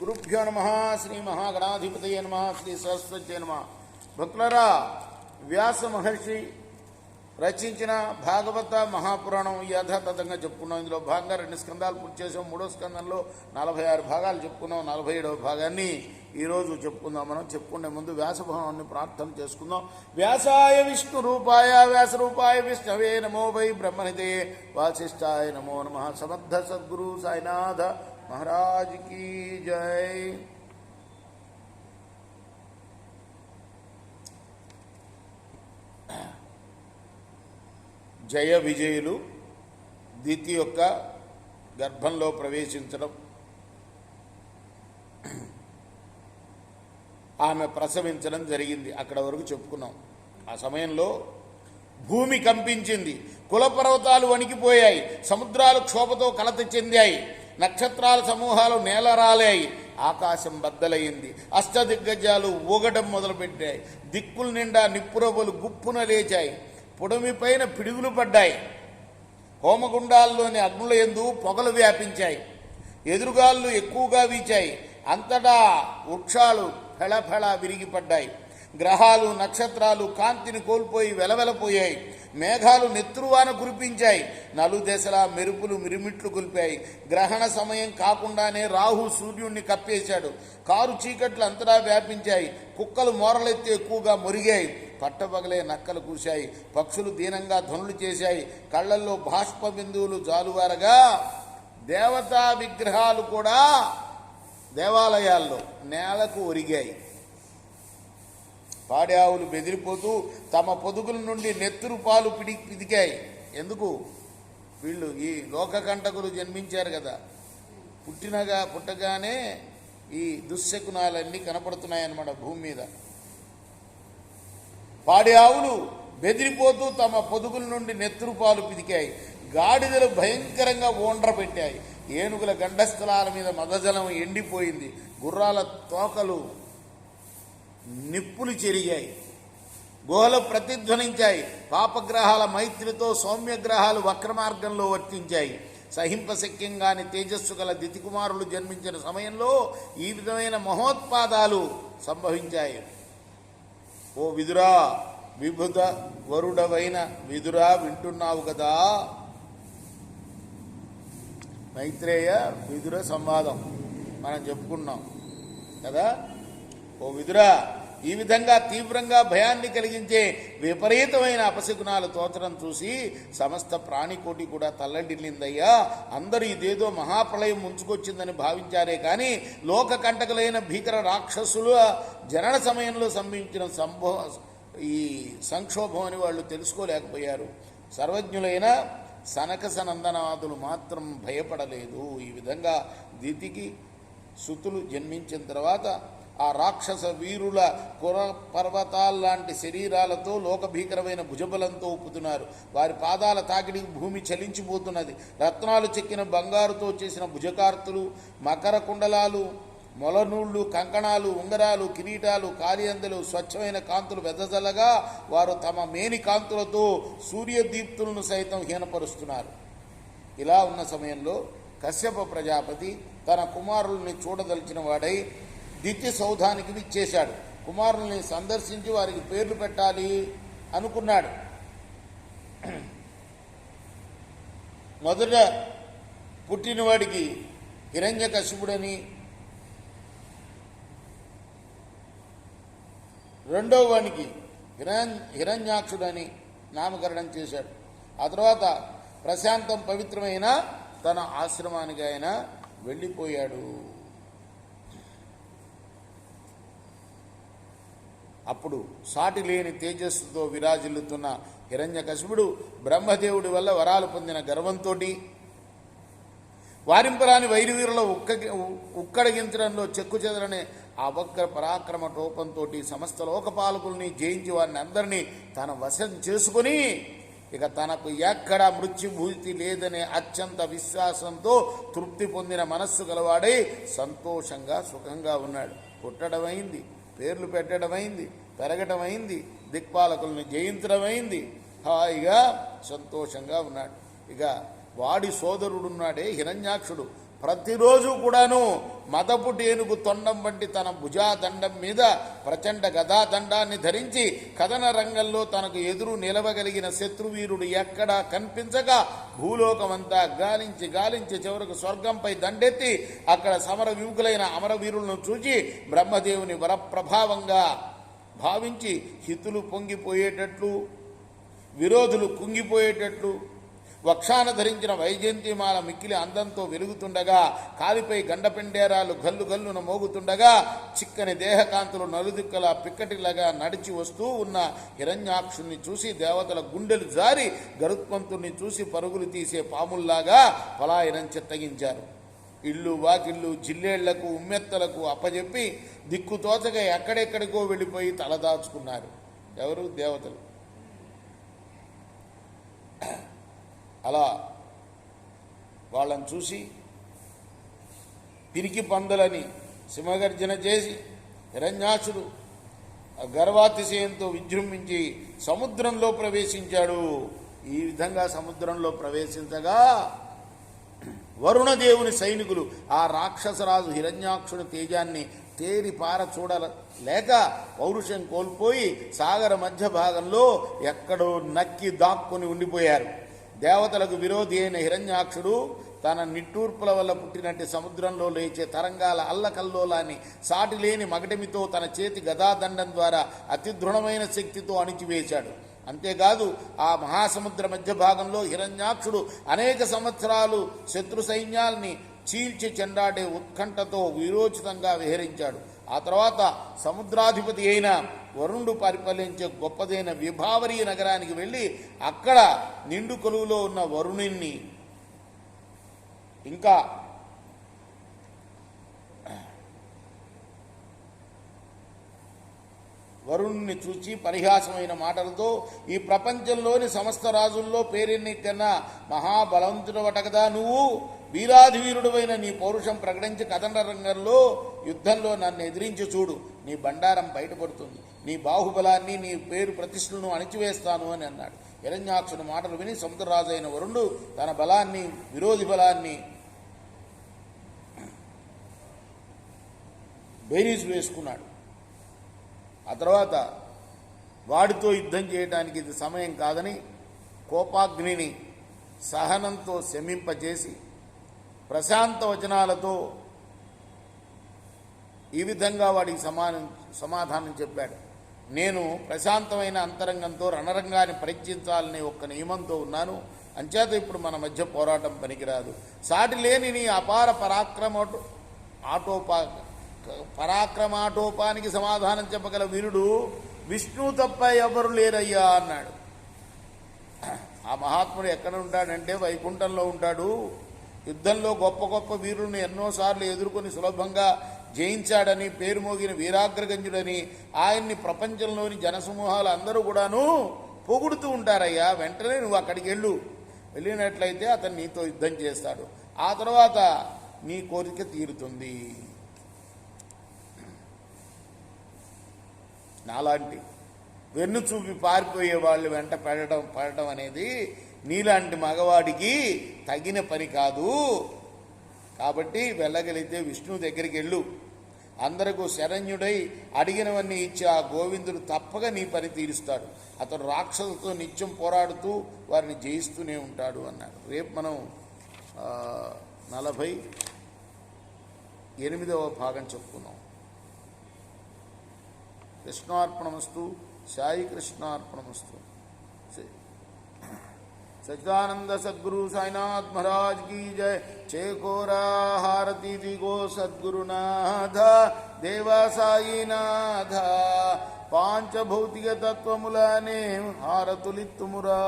గురుభ్యో నమ. శ్రీ మహాగణాధిపతయ నమ. శ్రీ సరస్వతి నమ. భక్తులరా, వ్యాస మహర్షి రచించిన భాగవత మహాపురాణం యథాతథంగా చెప్పుకున్నాం. ఇందులో భాగంగా 2 స్కందాలు పూర్తి చేసాం. 3వ స్కందంలో 46 భాగాలు చెప్పుకున్నాం. 47వ భాగాన్ని ఈరోజు చెప్పుకుందాం. మనం చెప్పుకునే ముందు వ్యాసభావాన్ని ప్రార్థన చేసుకుందాం. వ్యాసాయ విష్ణు రూపాయ వ్యాస రూపాయ విష్ణవే నమో వై బ్రహ్మనితే వాసిష్ఠాయ నమో నమ. సమర్థ సద్గురు సాయినాథ మహారాజ్ కీ జై. జయ విజయులు దితి యొక్క గర్భంలో ప్రవేశించడం, ఆమె ప్రసవించడం జరిగింది. అక్కడ వరకు చెప్పుకున్నాం. ఆ సమయంలో భూమి కంపించింది, కులపర్వతాలు వణికిపోయాయి, సముద్రాలు క్షోభతో కలత చెందాయి, నక్షత్రాల సమూహాలు నేలరాలాయి, ఆకాశం బద్దలయ్యింది, అష్టదిగ్గజాలు ఊగడం మొదలుపెట్టాయి, దిక్కుల నిండా నిప్పురవ్వలు గుప్పున లేచాయి, పుడమిపైన పిడుగులు పడ్డాయి, హోమగుండాల్లోని అగ్నుల యందు పొగలు వ్యాపించాయి, ఎదురుగాళ్ళు ఎక్కువగా వీచాయి, అంతటా వృక్షాలు ఫెళఫెళ విరిగిపడ్డాయి, గ్రహాలు నక్షత్రాలు కాంతిని కోల్పోయి వెలవెలపోయాయి, మేఘాలు నెత్తురువాన కురిపించాయి, నలుదెసలా మెరుపులు మిరుమిట్లు కులిపాయి. గ్రహణ సమయం కాకుండానే రాహు సూర్యుణ్ణి కప్పేశాడు. కారు చీకట్లు అంతటా వ్యాపించాయి, కుక్కలు మోరలెత్తి ఎక్కువగా మురిగాయి, పట్టపగలే నక్కలు కూశాయి, పక్షులు దీనంగా ధ్వనులు చేశాయి, కళ్లల్లో బాష్ప బిందువులు జాలువారగా దేవతా విగ్రహాలు కూడా దేవాలయాల్లో నేలకు ఒరిగాయి. పాడి ఆవులు బెదిరిపోతూ తమ పొదుగుల నుండి నెత్తురు పాలు పిదికాయి. ఎందుకు? వీళ్ళు ఈ లోకకంటకులు జన్మించారు కదా, పుట్టగానే ఈ దుశ్శకునాలన్నీ కనపడుతున్నాయన్నమాట భూమి మీద. పాడి ఆవులు బెదిరిపోతూ తమ పొదుగుల నుండి నెత్తురు పాలు పిదికాయి, గాడిదలు భయంకరంగా ఓండ్ర పెట్టాయి, ఏనుగుల గండస్థలాల మీద మదజలం ఎండిపోయింది, గుర్రాల తోకలు నిప్పులు చెరిగాయి, గుహలు ప్రతిధ్వనించాయి, పాపగ్రహాల మైత్రితో సౌమ్యగ్రహాలు వక్రమార్గంలో వర్తించాయి. సహింపశక్యంగాని తేజస్సు గల దితికుమారులు జన్మించిన సమయంలో ఈ విధమైన మహోత్పాదాలు సంభవించాయి. ఓ విదురా, విభుత వరుడవైన విదురా, వింటున్నావు కదా? మైత్రేయ విదుర సంవాదం మనం చెప్పుకున్నాం కదా. ఓ విదురా, ఈ విధంగా తీవ్రంగా భయాన్ని కలిగించే విపరీతమైన అపశకునాలు తోచడం చూసి సమస్త ప్రాణికోటి కూడా తల్లడిల్లిందయ్యా. అందరూ ఇదేదో మహాప్రళయం ముంచుకొచ్చిందని భావించారే కానీ లోక కంటకులైన భీకర రాక్షసుల జనన సమయంలో సంభవించిన ఈ సంక్షోభం అని వాళ్ళు తెలుసుకోలేకపోయారు. సర్వజ్ఞులైన సనక సనందనాదులు మాత్రం భయపడలేదు. ఈ విధంగా దితికి సుతులు జన్మించిన తర్వాత ఆ రాక్షస వీరుల కుర పర్వతాల్లాంటి శరీరాలతో లోకభీకరమైన భుజబలంతో ఉప్పుతున్నారు. వారి పాదాల తాకిడికి భూమి చలించిపోతున్నది. రత్నాలు చెక్కిన బంగారుతో చేసిన భుజకార్తులు, మకర కుండలాలు, మొలనూళ్ళు, కంకణాలు, ఉంగరాలు, కిరీటాలు, కాలియందలు, స్వచ్ఛమైన కాంతులు వెదజల్లగా వారు తమ మేని కాంతులతో సూర్యదీప్తులను సైతం హీనపరుస్తున్నారు. ఇలా ఉన్న సమయంలో కశ్యప ప్రజాపతి తన కుమారుల్ని చూడదలిచిన వాడై దిత్య సౌధానికి విచ్చేశాడు. కుమారుల్ని సందర్శించి వారికి పేర్లు పెట్టాలి అనుకున్నాడు. మొదట పుట్టినవాడికి హిరణ్యకశిపుడని, రెండవ వానికి హిరణ్యాక్షుడని నామకరణం చేశాడు. ఆ తర్వాత ప్రశాంతం పవిత్రమైన తన ఆశ్రమానికి ఆయన వెళ్ళిపోయాడు. అప్పుడు సాటి లేని తేజస్సుతో విరాజిల్లుతున్న హిరణ్యకశిపుడు బ్రహ్మదేవుడి వల్ల వరాలు పొందిన గర్వంతో వారింపరాని వైరివీరుల ఉక్కడగించడంలో చెక్కు చెదరనే ఆ వక్ర పరాక్రమ టోపంతో సమస్త లోకపాలకుల్ని జయించి వారిని అందరినీ తన వశం చేసుకుని ఇక తనకు ఎక్కడా మృత్యుభూతి లేదనే అత్యంత విశ్వాసంతో తృప్తి పొందిన మనస్సు గలవాడై సంతోషంగా సుఖంగా ఉన్నాడు. పుట్టడమైంది, పేర్లు పెట్టడమైంది, పెరగటమైంది, దిక్పాలకుల్ని జయించడమైంది, హాయిగా సంతోషంగా ఉన్నాడు. ఇక వాడి సోదరుడున్నాడే హిరణ్యాక్షుడు ప్రతిరోజు కూడాను మదపు టేనుగు తొండం వంటి తన భుజాదండం మీద ప్రచండ గదాదండాన్ని ధరించి కథన రంగంలో తనకు ఎదురు నిలవగలిగిన శత్రువీరుడు ఎక్కడా కనిపించగా భూలోకమంతా గాలించి గాలించి చివరకు స్వర్గంపై దండెత్తి అక్కడ సమర విముఖులైన అమరవీరులను చూచి బ్రహ్మదేవుని వరప్రభావంగా భావించి హితులు పొంగిపోయేటట్లు విరోధులు కుంగిపోయేటట్లు వక్షాన ధరించిన వైజయంతిమాల మిక్కిలి అందంతో వెలుగుతుండగా కాలిపై గండపెండేరాలు గల్లు గల్లున మోగుతుండగా చిక్కని దేహకాంతులు నలుదిక్కల పిక్కటిలాగా నడిచి వస్తూ ఉన్న హిరణ్యాక్షుణ్ణి చూసి దేవతల గుండెలు జారి గరుత్మంతుణ్ణి చూసి పరుగులు తీసే పాముల్లాగా పలాయనం చిత్తగించారు. ఇళ్ళు వాకిళ్ళు జిల్లేళ్లకు ఉమ్మెత్తలకు అప్పజెప్పి దిక్కుతోచగా ఎక్కడెక్కడికో వెళ్ళిపోయి తలదాచుకున్నారు. ఎవరు? దేవతలు. అలా వాళ్ళని చూసి పిరికి పందులని సింహగర్జన చేసి హిరణ్యాక్షుడు గర్వాతిశయంతో విజృంభించి సముద్రంలో ప్రవేశించాడు. ఈ విధంగా సముద్రంలో ప్రవేశించగా వరుణదేవుని సైనికులు ఆ రాక్షసరాజు హిరణ్యాక్షుని తేజాన్ని తేరిపార చూడలేక పౌరుషం కోల్పోయి సాగర మధ్య భాగంలో ఎక్కడో నక్కి దాక్కుని ఉండిపోయారు. దేవతలకు విరోధి అయిన హిరణ్యాక్షుడు తన నిట్టూర్పుల వల్ల పుట్టినట్టు సముద్రంలో లేచే తరంగాల అల్లకల్లోలాన్ని సాటిలేని మగటమితో తన చేతి గదాదండం ద్వారా అతి దృఢమైన శక్తితో అణిచివేశాడు. అంతేకాదు ఆ మహాసముద్ర మధ్య భాగంలో హిరణ్యాక్షుడు అనేక సంవత్సరాలు శత్రు సైన్యాల్ని చీల్చి చెండాడే ఉత్కంఠతో వీరోచితంగా విహరించాడు. ఆ తర్వాత సముద్రాధిపతి అయిన వరుణుడు పరిపాలించే గొప్పదైన విభావరీ నగరానికి వెళ్ళి అక్కడ నిండు కొలువులో ఉన్న వరుణుణ్ణి ఇంకా వరుణుని చూచి పరిహాసమైన మాటలతో ఈ ప్రపంచంలోని సమస్త రాజుల్లో పేరెన్నికన్నా మహాబలవంతుడవట కదా నువ్వు, వీరాధివీరుడువైన నీ పౌరుషం ప్రకటించి కథన రంగంలో యుద్ధంలో నన్ను ఎదిరించి చూడు, నీ బండారం బయటపడుతుంది, నీ బాహుబలాన్ని నీ పేరు ప్రతిష్టలను అణిచివేస్తాను అని అన్నాడు. హిరణ్యాక్షుని మాటలు విని సముద్రరాజు అయిన వరుణుడు తన బలాన్ని విరోధి బలాన్ని బేరీజు వేసుకున్నాడు. ఆ తర్వాత వాడితో యుద్ధం చేయడానికి ఇది సమయం కాదని కోపాగ్నిని సహనంతో శమింపజేసి ప్రశాంత వచనాలతో ఈ విధంగా వాడికి సమాధానం చెప్పాడు. నేను ప్రశాంతమైన అంతరంగంతో రణరంగాన్ని పరీక్షించాలనే ఒక్క నియమంతో ఉన్నాను. అంచేత ఇప్పుడు మన మధ్య పోరాటం పనికిరాదు. సాటి లేని నీ అపార పరాక్రమాటోపానికి సమాధానం చెప్పగల వీరుడు విష్ణువు తప్ప ఎవరు లేరయ్యా అన్నాడు. ఆ మహాత్ముడు ఎక్కడ ఉంటాడంటే వైకుంఠంలో ఉంటాడు. యుద్ధంలో గొప్ప గొప్ప వీరులను ఎన్నోసార్లు ఎదుర్కొని సులభంగా జయించాడని పేరు మోగిన వీరాగ్రగంజుడని ఆయన్ని ప్రపంచంలోని జనసమూహాలు అందరూ కూడాను పొగుడుతూ ఉంటారయ్యా. వెంటనే నువ్వు అక్కడికి వెళ్ళినట్లయితే అతను నీతో యుద్ధం చేస్తాడు. ఆ తర్వాత నీ కోరిక తీరుతుంది. నాలాంటి వెన్ను చూపి పారిపోయే వాళ్ళు వెంట పడటం అనేది నీలాంటి మగవాడికి తగిన పని కాదు. కాబట్టి వెళ్ళగలిగితే విష్ణువు దగ్గరికి వెళ్ళు. అందరికీ శరణ్యుడై అడిగినవన్నీ ఇచ్చి ఆ గోవిందుడు తప్పగా నీ పని తీరుస్తాడు. అతడు రాక్షసులతో నిత్యం పోరాడుతూ వారిని జయిస్తూనే ఉంటాడు అన్నాడు. రేపు మనం 48వ భాగం చెప్పుకున్నాం. కృష్ణార్పణమస్తు. సాయి కృష్ణార్పణమస్తు. सच्चिदानंद सद्गुरु साईनाथ महाराज की जय. चेकोरा हारती दिगो सद्गुरुनाथ देवा साईनाथ पांच भौतिक तत्वमुलने हारतुलित्तुमुरा.